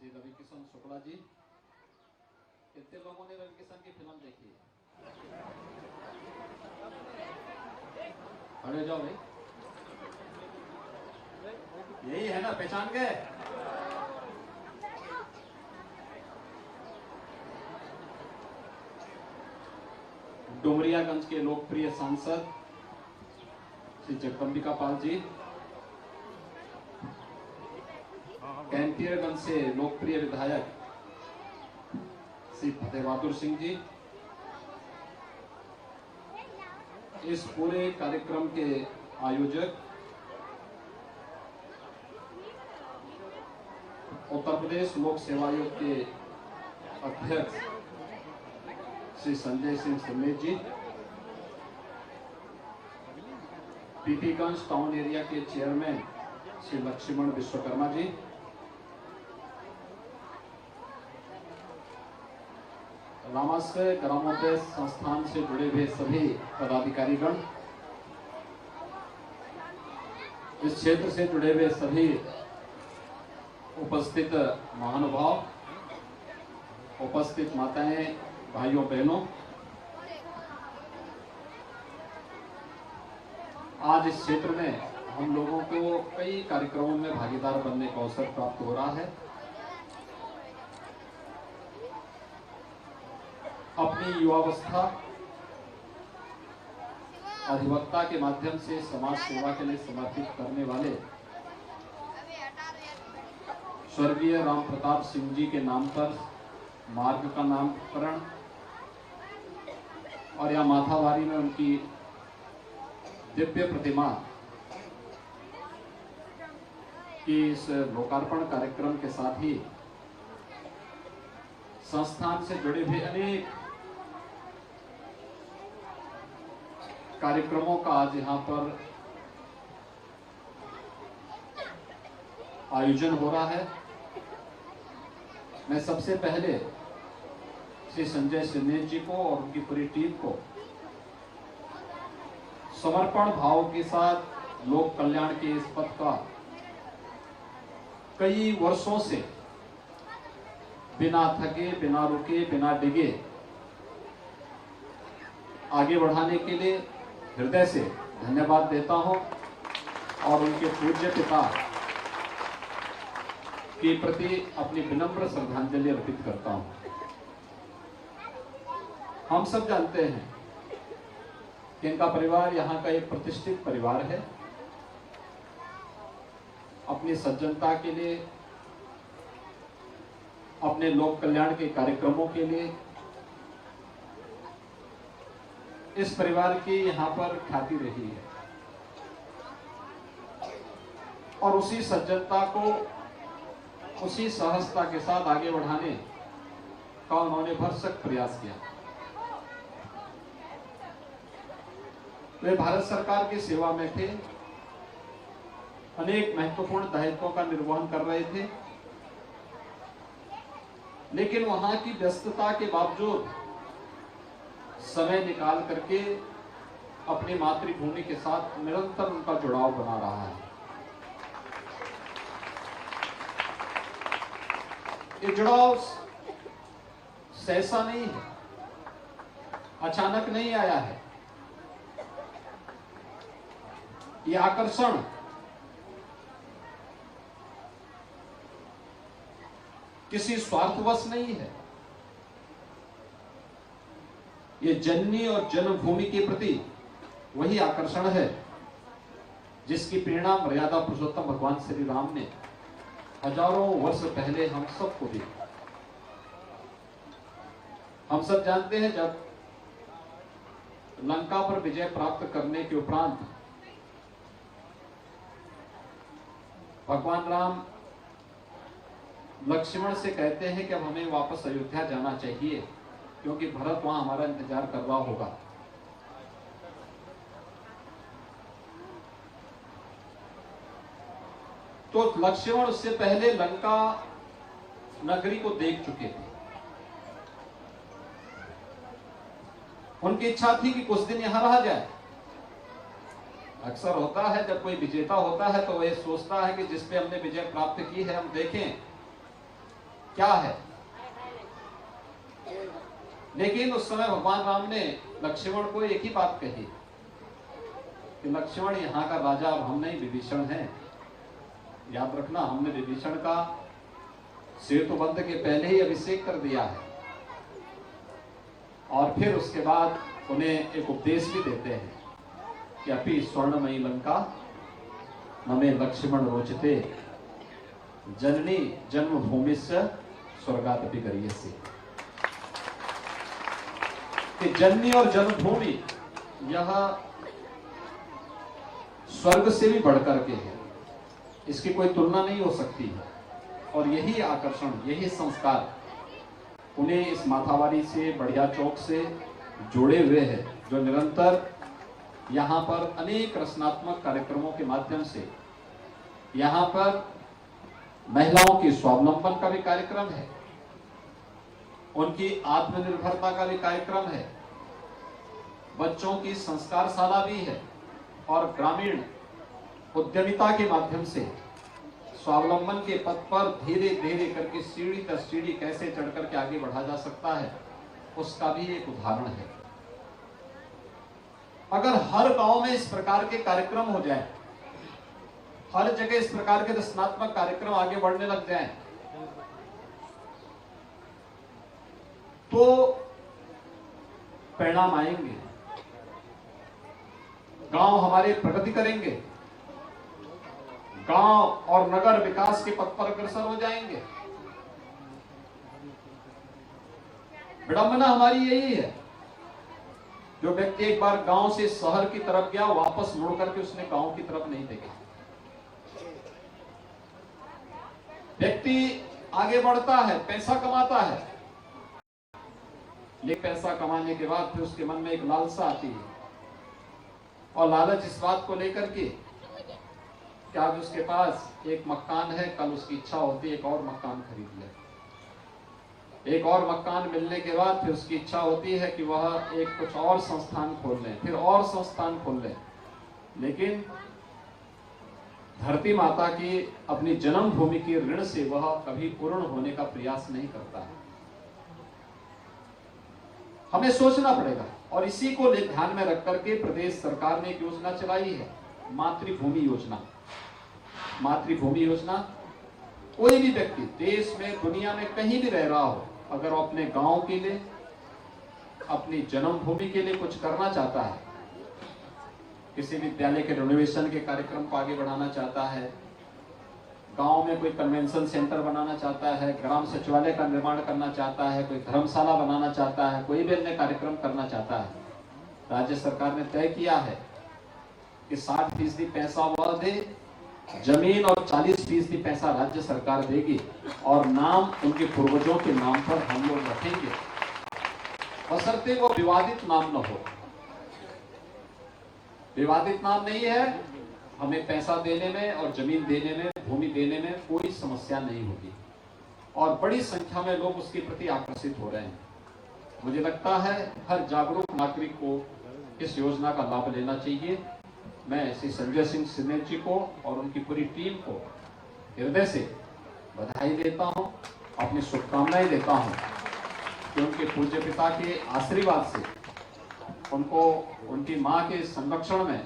श्री रविकिशन शुक्ला जी। कितने लोगों ने रविकिशन की फिल्म देखी है? खड़े हो जाओ भाई, यही है ना, पहचान गए? डुमरियागंज के लोकप्रिय सांसद श्री जगदम्बिका पाल जी, कैंपियरगंज से लोकप्रिय विधायक श्री फतेह बहादुर सिंह जी, इस पूरे कार्यक्रम के आयोजक उत्तर प्रदेश लोक सेवा आयोग के अध्यक्ष श्री संजय सिंह समेत जी, पीपीगंज टाउन एरिया के चेयरमैन श्री लक्ष्मण विश्वकर्मा जी, रामाश्रय ग्रामोदय संस्थान से जुड़े हुए सभी पदाधिकारीगण, इस क्षेत्र से जुड़े हुए सभी उपस्थित महानुभाव, उपस्थित माताएं, भाइयों बहनों, आज इस क्षेत्र में हम लोगों को कई कार्यक्रमों में भागीदार बनने का अवसर प्राप्त हो रहा है। अपनी युवावस्था अधिवक्ता के माध्यम से समाज सेवा के लिए समर्पित करने वाले स्वर्गीय राम प्रताप सिंह जी के नाम पर मार्ग का नामकरण और यह माथावारी में उनकी दिव्य प्रतिमा की इस लोकार्पण कार्यक्रम के साथ ही संस्थान से जुड़े हुए अनेक कार्यक्रमों का आज यहाँ पर आयोजन हो रहा है। मैं सबसे पहले श्री संजय सिन्हा जी को और उनकी पूरी टीम को समर्पण भाव के साथ लोक कल्याण के इस पथ का कई वर्षों से बिना थके, बिना रुके, बिना डिगे आगे बढ़ाने के लिए हृदय से धन्यवाद देता हूं और उनके पूज्य पिता के प्रति अपनी विनम्र श्रद्धांजलि अर्पित करता हूं। हम सब जानते हैं कि इनका परिवार यहाँ का एक प्रतिष्ठित परिवार है। अपनी सज्जनता के लिए, अपने लोक कल्याण के कार्यक्रमों के लिए इस परिवार की यहाँ पर ख्याति रही है और उसी सज्जनता को उसी सहजता के साथ आगे बढ़ाने का उन्होंने भरसक प्रयास किया। वे भारत सरकार की सेवा में थे, अनेक महत्वपूर्ण दायित्वों का निर्वहन कर रहे थे, लेकिन वहां की व्यस्तता के बावजूद समय निकाल करके अपनी मातृभूमि के साथ निरंतर उनका जुड़ाव बना रहा है। ये जुड़ाव सहसा नहीं है, अचानक नहीं आया है। ये आकर्षण किसी स्वार्थवश नहीं है। ये जननी और जन्मभूमि के प्रति वही आकर्षण है जिसकी प्रेरणा मर्यादा पुरुषोत्तम भगवान श्री राम ने हजारों वर्ष पहले हम सबको दी। हम सब जानते हैं, जब लंका पर विजय प्राप्त करने के उपरांत भगवान राम लक्ष्मण से कहते हैं कि अब हमें वापस अयोध्या जाना चाहिए क्योंकि भरत वहां हमारा इंतजार कर रहा होगा। तो लक्ष्मण उससे पहले लंका नगरी को देख चुके थे। उनकी इच्छा थी कि कुछ दिन यहां रहा जाए। अक्सर होता है जब कोई विजेता होता है तो वह सोचता है कि जिस पे हमने विजय प्राप्त की है हम देखें क्या है। लेकिन उस समय भगवान राम ने लक्ष्मण को एक ही बात कही कि लक्ष्मण, यहाँ का राजा अब हम नहीं, विभीषण हैं। याद रखना, हमने विभीषण का सेतुबंध के पहले ही अभिषेक कर दिया है। और फिर उसके बाद उन्हें एक उपदेश भी देते हैं कि अपि स्वर्णमयी लंका नमे लक्ष्मण रोचते, जननी जन्मभूमि से स्वर्गादपि गरीयसे। कि जननी और जन्मभूमि यह स्वर्ग से भी बढ़कर के है, इसकी कोई तुलना नहीं हो सकती है। और यही आकर्षण, यही संस्कार उन्हें इस माथावारी से, बढ़िया चौक से जोड़े हुए हैं, जो निरंतर यहाँ पर अनेक रचनात्मक कार्यक्रमों के माध्यम से यहाँ पर महिलाओं की स्वावलंबन का भी कार्यक्रम है, उनकी आत्मनिर्भरता का भी कार्यक्रम है, बच्चों की संस्कारशाला भी है, और ग्रामीण उद्यमिता के माध्यम से स्वावलंबन के पथ पर धीरे धीरे करके सीढ़ी दर सीढ़ी कैसे चढ़ करके आगे बढ़ा जा सकता है, उसका भी एक उदाहरण है। अगर हर गांव में इस प्रकार के कार्यक्रम हो जाए, हर जगह इस प्रकार के रचनात्मक कार्यक्रम आगे बढ़ने लग जाएं, तो परिणाम आएंगे। गांव हमारे प्रगति करेंगे, गांव और नगर विकास के पथ पर अग्रसर हो जाएंगे। विडंबना हमारी यही है, जो व्यक्ति एक बार गांव से शहर की तरफ गया, वापस मुड़ करके उसने गांव की तरफ नहीं देखा। व्यक्ति आगे बढ़ता है, पैसा कमाता है, लेकिन पैसा कमाने के बाद फिर उसके मन में एक लालसा आती है, और लालच इस बात को लेकर के कि आज उसके पास एक मकान है, कल उसकी इच्छा होती है एक और मकान खरीद ले। एक और मकान मिलने के बाद फिर उसकी इच्छा होती है कि वह एक कुछ और संस्थान खोल ले, फिर और संस्थान खोल ले। लेकिन धरती माता की अपनी जन्मभूमि के ऋण से वह कभी पूर्ण होने का प्रयास नहीं करता है। हमें सोचना पड़ेगा, और इसी को ध्यान में रख करके प्रदेश सरकार ने एक योजना चलाई है, मातृभूमि योजना। मातृभूमि योजना, कोई भी व्यक्ति देश में, दुनिया में कहीं भी रह रहा हो, अगर वो अपने गांव के लिए, अपनी जन्मभूमि के लिए कुछ करना चाहता है, किसी विद्यालय के रिनोवेशन के कार्यक्रम को आगे बढ़ाना चाहता है, गांव में कोई कन्वेंशन सेंटर बनाना चाहता है, ग्राम सचिवालय का निर्माण करना चाहता है, कोई धर्मशाला बनाना चाहता है, कोई भी अन्य कार्यक्रम करना चाहता है, राज्य सरकार ने तय किया है कि 60% पैसा वह दे, जमीन और 40% पैसा राज्य सरकार देगी, और नाम उनके पूर्वजों के नाम पर हम लोग रखेंगे, बशर्ते वो विवादित नाम न हो। विवादित नाम नहीं है, हमें पैसा देने में और जमीन देने में, भूमि देने में कोई समस्या नहीं होगी, और बड़ी संख्या में लोग उसके प्रति आकर्षित हो रहे हैं। मुझे लगता है हर जागरूक नागरिक को इस योजना का लाभ लेना चाहिए। मैं श्री संजय सिंह सिन्नेर जी को और उनकी पूरी टीम को हृदय से बधाई देता हूं, अपनी शुभकामनाएं देता हूं कि उनके पूज्य पिता के आशीर्वाद से उनको उनकी मां के संरक्षण में,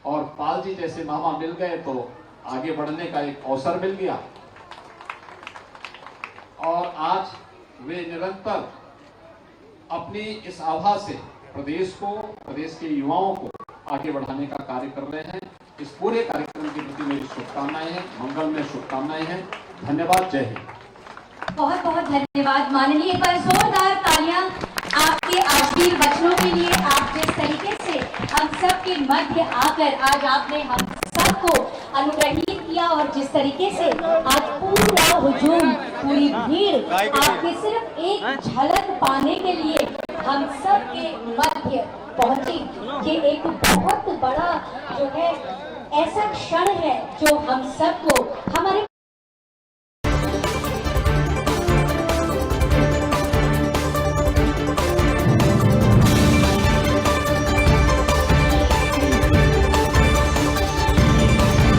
और पाल जी जैसे मामा मिल गए तो आगे बढ़ने का एक अवसर मिल गया, और आज वे निरंतर अपनी इस आभा से प्रदेश को, प्रदेश के युवाओं को आगे बढ़ाने का कार्य कर रहे हैं। इस पूरे कार्यक्रम के प्रति मेरी शुभकामनाएं हैं, मंगल में शुभकामनाएं हैं। धन्यवाद, जय हिंद। बहुत बहुत धन्यवाद माननीय। एक बार जोरदार तालियां आपके आशीर्वचनों के लिए। आप जिस तरीके से हम सब के मध्य आकर आज आपने हम सबको अनुग्रहित किया, और जिस तरीके से आज पूरा हुजूम, पूरी भीड़ आपके सिर्फ एक झलक पाने के लिए हम सब के मध्य पहुंची, ये एक बहुत बड़ा जो है ऐसा क्षण है जो हम सबको, हमारे